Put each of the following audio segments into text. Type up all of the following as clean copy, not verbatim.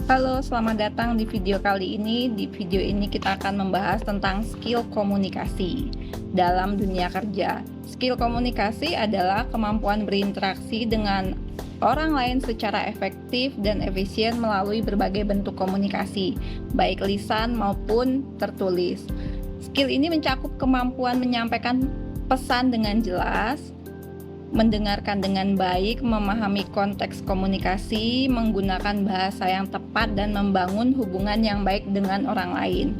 Halo, selamat datang di video kali ini. Di video ini kita akan membahas tentang skill komunikasi dalam dunia kerja. Skill komunikasi adalah kemampuan berinteraksi dengan orang lain secara efektif dan efisien melalui berbagai bentuk komunikasi, baik lisan maupun tertulis. Skill ini mencakup kemampuan menyampaikan pesan dengan jelas, mendengarkan dengan baik, memahami konteks komunikasi, menggunakan bahasa yang tepat, dan membangun hubungan yang baik dengan orang lain.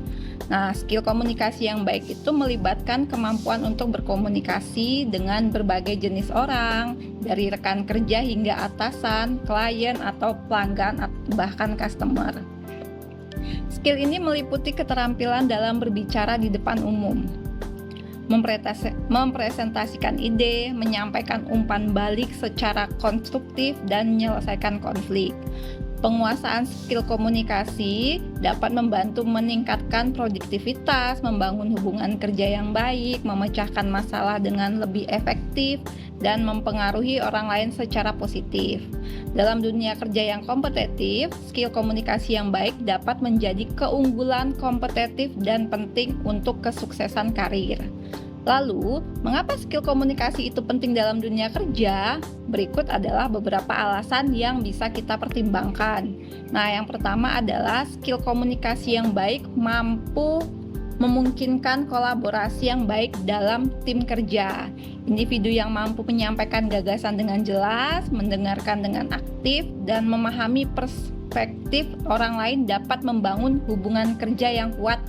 Nah, skill komunikasi yang baik itu melibatkan kemampuan untuk berkomunikasi dengan berbagai jenis orang, dari rekan kerja hingga atasan, klien atau pelanggan, bahkan customer. Skill ini meliputi keterampilan dalam berbicara di depan umum, mempresentasikan ide, menyampaikan umpan balik secara konstruktif, dan menyelesaikan konflik. Penguasaan skill komunikasi dapat membantu meningkatkan produktivitas, membangun hubungan kerja yang baik, memecahkan masalah dengan lebih efektif, dan mempengaruhi orang lain secara positif. Dalam dunia kerja yang kompetitif, skill komunikasi yang baik dapat menjadi keunggulan kompetitif dan penting untuk kesuksesan karir. Lalu, mengapa skill komunikasi itu penting dalam dunia kerja? Berikut adalah beberapa alasan yang bisa kita pertimbangkan. Nah, yang pertama adalah skill komunikasi yang baik mampu memungkinkan kolaborasi yang baik dalam tim kerja. Individu yang mampu menyampaikan gagasan dengan jelas, mendengarkan dengan aktif, dan memahami perspektif orang lain dapat membangun hubungan kerja yang kuat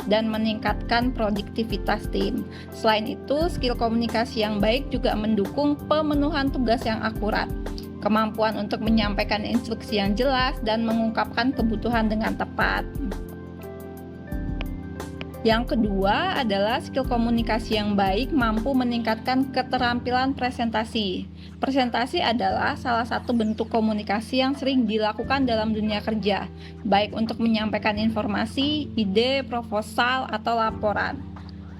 dan meningkatkan produktivitas tim. Selain itu, skill komunikasi yang baik juga mendukung pemenuhan tugas yang akurat, kemampuan untuk menyampaikan instruksi yang jelas, dan mengungkapkan kebutuhan dengan tepat. Yang kedua adalah skill komunikasi yang baik mampu meningkatkan keterampilan presentasi. Presentasi adalah salah satu bentuk komunikasi yang sering dilakukan dalam dunia kerja, baik untuk menyampaikan informasi, ide, proposal, atau laporan.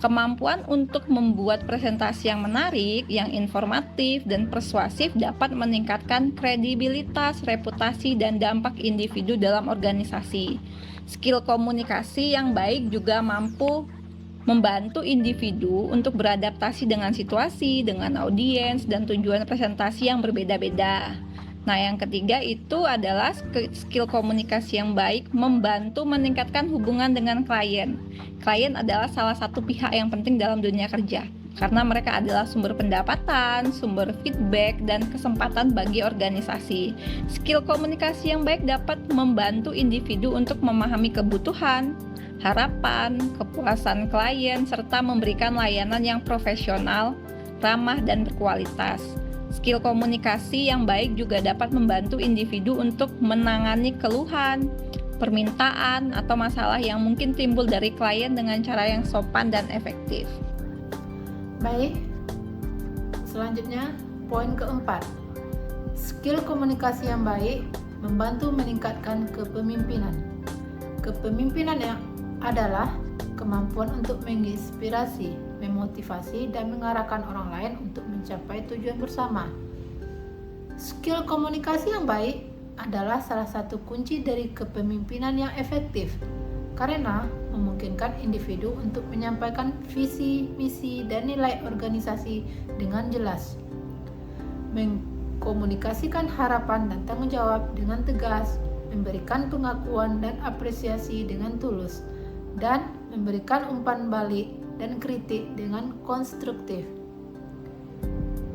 Kemampuan untuk membuat presentasi yang menarik, yang informatif, dan persuasif dapat meningkatkan kredibilitas, reputasi, dan dampak individu dalam organisasi. Skill komunikasi yang baik juga mampu membantu individu untuk beradaptasi dengan situasi, dengan audiens, dan tujuan presentasi yang berbeda-beda. Nah, yang ketiga itu adalah skill komunikasi yang baik membantu meningkatkan hubungan dengan klien. Klien adalah salah satu pihak yang penting dalam dunia kerja, karena mereka adalah sumber pendapatan, sumber feedback, dan kesempatan bagi organisasi. Skill komunikasi yang baik dapat membantu individu untuk memahami kebutuhan, harapan, kepuasan klien, serta memberikan layanan yang profesional, ramah, dan berkualitas. Skill komunikasi yang baik juga dapat membantu individu untuk menangani keluhan, permintaan, atau masalah yang mungkin timbul dari klien dengan cara yang sopan dan efektif. Baik, selanjutnya poin keempat. Skill komunikasi yang baik membantu meningkatkan kepemimpinan. Kepemimpinan yang adalah kemampuan untuk menginspirasi, memotivasi, dan mengarahkan orang lain untuk mencapai tujuan bersama. Skill komunikasi yang baik adalah salah satu kunci dari kepemimpinan yang efektif, karena memungkinkan individu untuk menyampaikan visi, misi, dan nilai organisasi dengan jelas, mengkomunikasikan harapan dan tanggung jawab dengan tegas, memberikan pengakuan dan apresiasi dengan tulus, dan memberikan umpan balik dan kritik dengan konstruktif.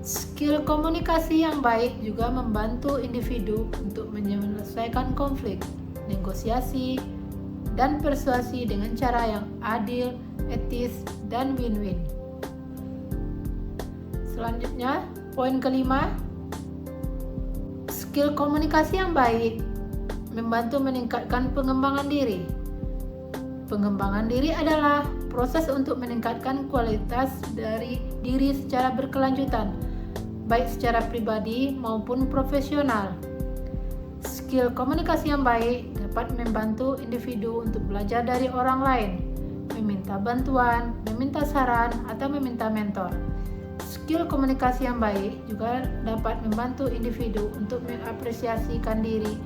Skill komunikasi yang baik juga membantu individu untuk menyelesaikan konflik, negosiasi, dan persuasi dengan cara yang adil, etis, dan win-win. Selanjutnya, poin kelima, skill komunikasi yang baik membantu meningkatkan pengembangan diri. Pengembangan diri adalah proses untuk meningkatkan kualitas dari diri secara berkelanjutan, baik secara pribadi maupun profesional. Skill komunikasi yang baik dapat membantu individu untuk belajar dari orang lain, meminta bantuan, meminta saran, atau meminta mentor. Skill komunikasi yang baik juga dapat membantu individu untuk mengapresiasikan diri,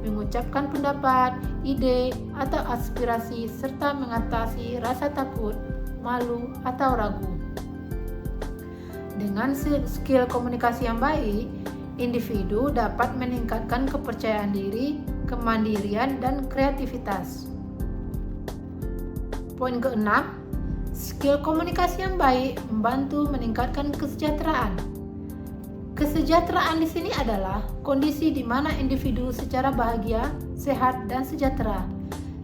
mengucapkan pendapat, ide, atau aspirasi, serta mengatasi rasa takut, malu, atau ragu. Dengan skill komunikasi yang baik, individu dapat meningkatkan kepercayaan diri, kemandirian, dan kreativitas. Poin keenam, skill komunikasi yang baik membantu meningkatkan kesejahteraan. Kesejahteraan di sini adalah kondisi di mana individu secara bahagia, sehat, dan sejahtera.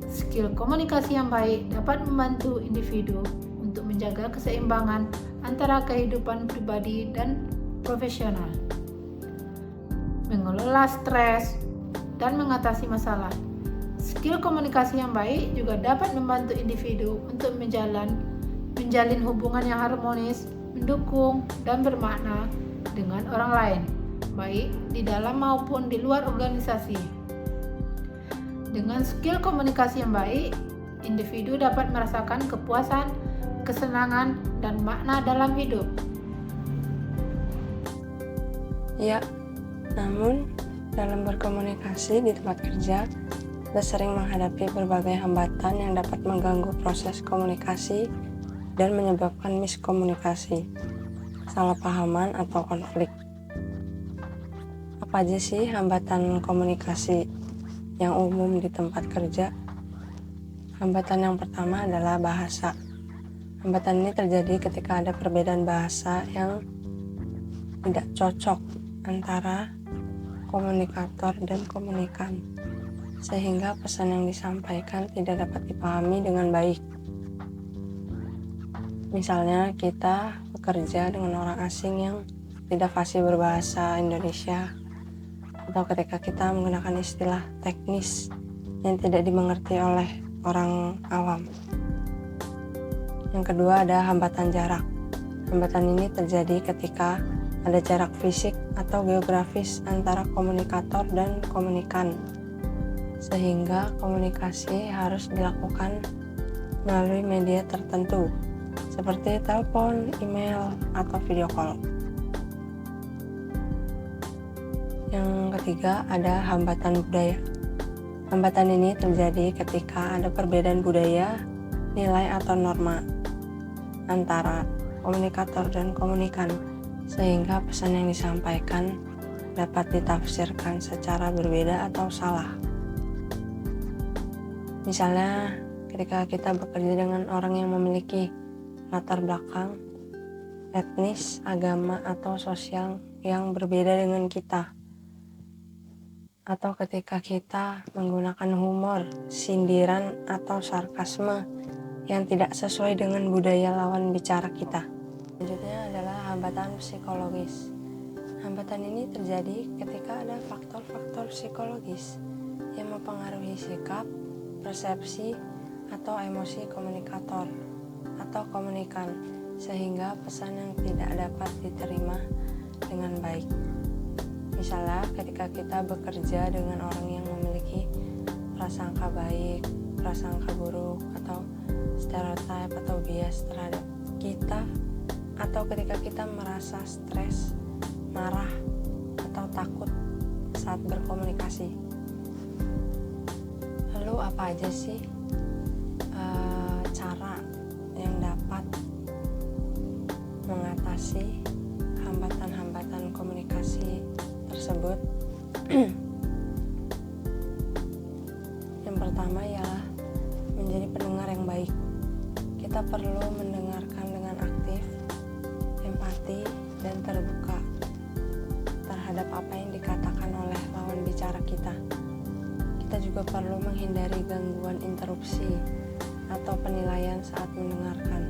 Skill komunikasi yang baik dapat membantu individu untuk menjaga keseimbangan antara kehidupan pribadi dan profesional, mengelola stres, dan mengatasi masalah. Skill komunikasi yang baik juga dapat membantu individu untuk menjalin hubungan yang harmonis, mendukung, dan bermakna dengan orang lain, baik di dalam maupun di luar organisasi. Dengan skill komunikasi yang baik, individu dapat merasakan kepuasan, kesenangan, dan makna dalam hidup. Ya, namun dalam berkomunikasi di tempat kerja, kita sering menghadapi berbagai hambatan yang dapat mengganggu proses komunikasi dan menyebabkan miskomunikasi, kesalahpahaman, atau konflik. Apa aja sih hambatan komunikasi yang umum di tempat kerja? Hambatan yang pertama adalah bahasa. Hambatan ini terjadi ketika ada perbedaan bahasa yang tidak cocok antara komunikator dan komunikan, sehingga pesan yang disampaikan tidak dapat dipahami dengan baik. Misalnya kita bekerja dengan orang asing yang tidak fasih berbahasa Indonesia, atau ketika kita menggunakan istilah teknis yang tidak dimengerti oleh orang awam. Yang kedua ada hambatan jarak. Hambatan ini terjadi ketika ada jarak fisik atau geografis antara komunikator dan komunikan, sehingga komunikasi harus dilakukan melalui media tertentu seperti telepon, email, atau video call. Yang ketiga ada hambatan budaya. Hambatan ini terjadi ketika ada perbedaan budaya, nilai, atau norma antara komunikator dan komunikan, sehingga pesan yang disampaikan dapat ditafsirkan secara berbeda atau salah. Misalnya, ketika kita bekerja dengan orang yang memiliki latar belakang, etnis, agama, atau sosial yang berbeda dengan kita, atau ketika kita menggunakan humor, sindiran, atau sarkasme yang tidak sesuai dengan budaya lawan bicara kita. Selanjutnya adalah hambatan psikologis. Hambatan ini terjadi ketika ada faktor-faktor psikologis yang mempengaruhi sikap, persepsi, atau emosi komunikator atau komunikan, sehingga pesan yang tidak dapat diterima dengan baik. Misalnya ketika kita bekerja dengan orang yang memiliki prasangka baik, prasangka buruk, atau stereotip atau bias terhadap kita, atau ketika kita merasa stres, marah, atau takut saat berkomunikasi. Lalu apa aja sih cara yang dapat mengatasi hambatan-hambatan komunikasi tersebut? Yang pertama ialah menjadi pendengar yang baik. Kita perlu mendengarkan dengan aktif, empati, dan terbuka terhadap apa yang dikatakan oleh lawan bicara kita. Kita juga perlu menghindari gangguan interupsi atau penilaian saat mendengarkan.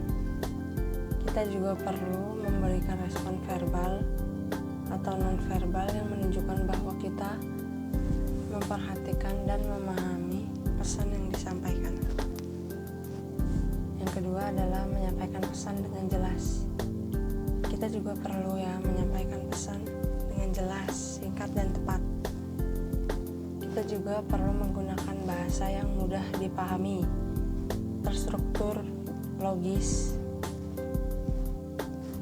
Kita juga perlu memberikan respon verbal atau non-verbal yang menunjukkan bahwa kita memperhatikan dan memahami pesan yang disampaikan. Yang kedua adalah menyampaikan pesan dengan jelas. Kita juga perlu menyampaikan pesan dengan jelas, singkat, dan tepat. Kita juga perlu menggunakan bahasa yang mudah dipahami, terstruktur, logis,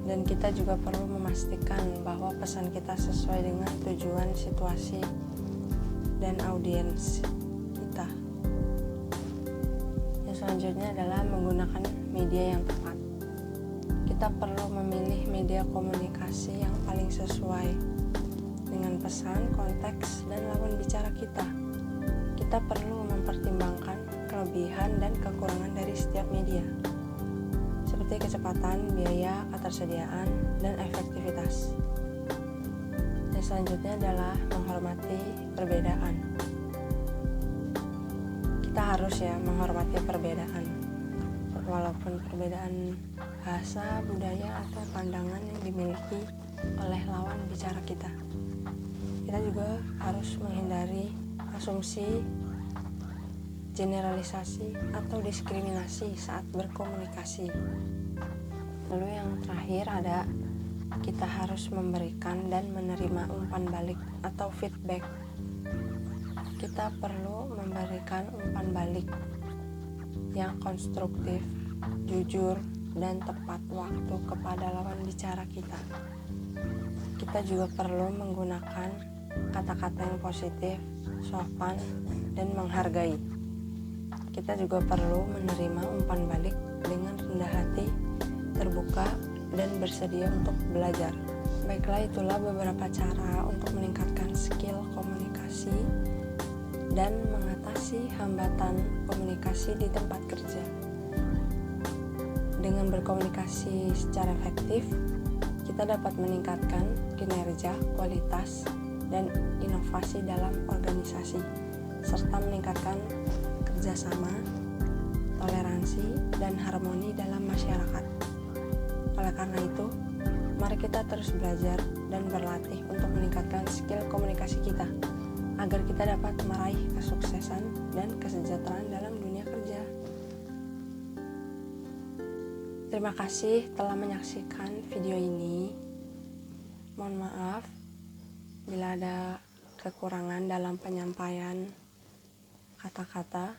dan kita juga perlu memastikan bahwa pesan kita sesuai dengan tujuan situasi dan audiens kita. Yang selanjutnya adalah menggunakan media yang tepat. Kita perlu memilih media komunikasi yang paling sesuai dengan pesan, konteks, dan lawan bicara kita. Kita perlu mempertimbangkan kelebihan dan kekurangan dari setiap media, seperti kecepatan, biaya, ketersediaan, dan efektivitas. Yang selanjutnya adalah menghormati perbedaan. Kita harus menghormati perbedaan, walaupun perbedaan bahasa, budaya, atau pandangan yang dimiliki oleh lawan bicara kita. Kita juga harus menghindari asumsi, generalisasi, atau diskriminasi saat berkomunikasi. Lalu yang terakhir ada kita harus memberikan dan menerima umpan balik atau feedback. Kita perlu memberikan umpan balik yang konstruktif, jujur, dan tepat waktu kepada lawan bicara kita. Kita juga perlu menggunakan kata-kata yang positif, sopan, dan menghargai. Kita juga perlu menerima umpan balik dengan rendah hati, terbuka, dan bersedia untuk belajar. Baiklah, itulah beberapa cara untuk meningkatkan skill komunikasi dan mengatasi hambatan komunikasi di tempat kerja. Dengan berkomunikasi secara efektif, kita dapat meningkatkan kinerja, kualitas, dan inovasi dalam organisasi, serta meningkatkan kerjasama, toleransi, dan harmoni dalam masyarakat. Oleh karena itu, mari kita terus belajar dan berlatih untuk meningkatkan skill komunikasi kita, agar kita dapat meraih kesuksesan dan kesejahteraan dalam dunia kerja. Terima kasih telah menyaksikan video ini. Mohon maaf bila ada kekurangan dalam penyampaian kata-kata.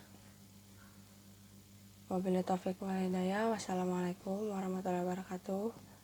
Wabillahi taufiq wal hidayah. Wassalamualaikum warahmatullahi wabarakatuh.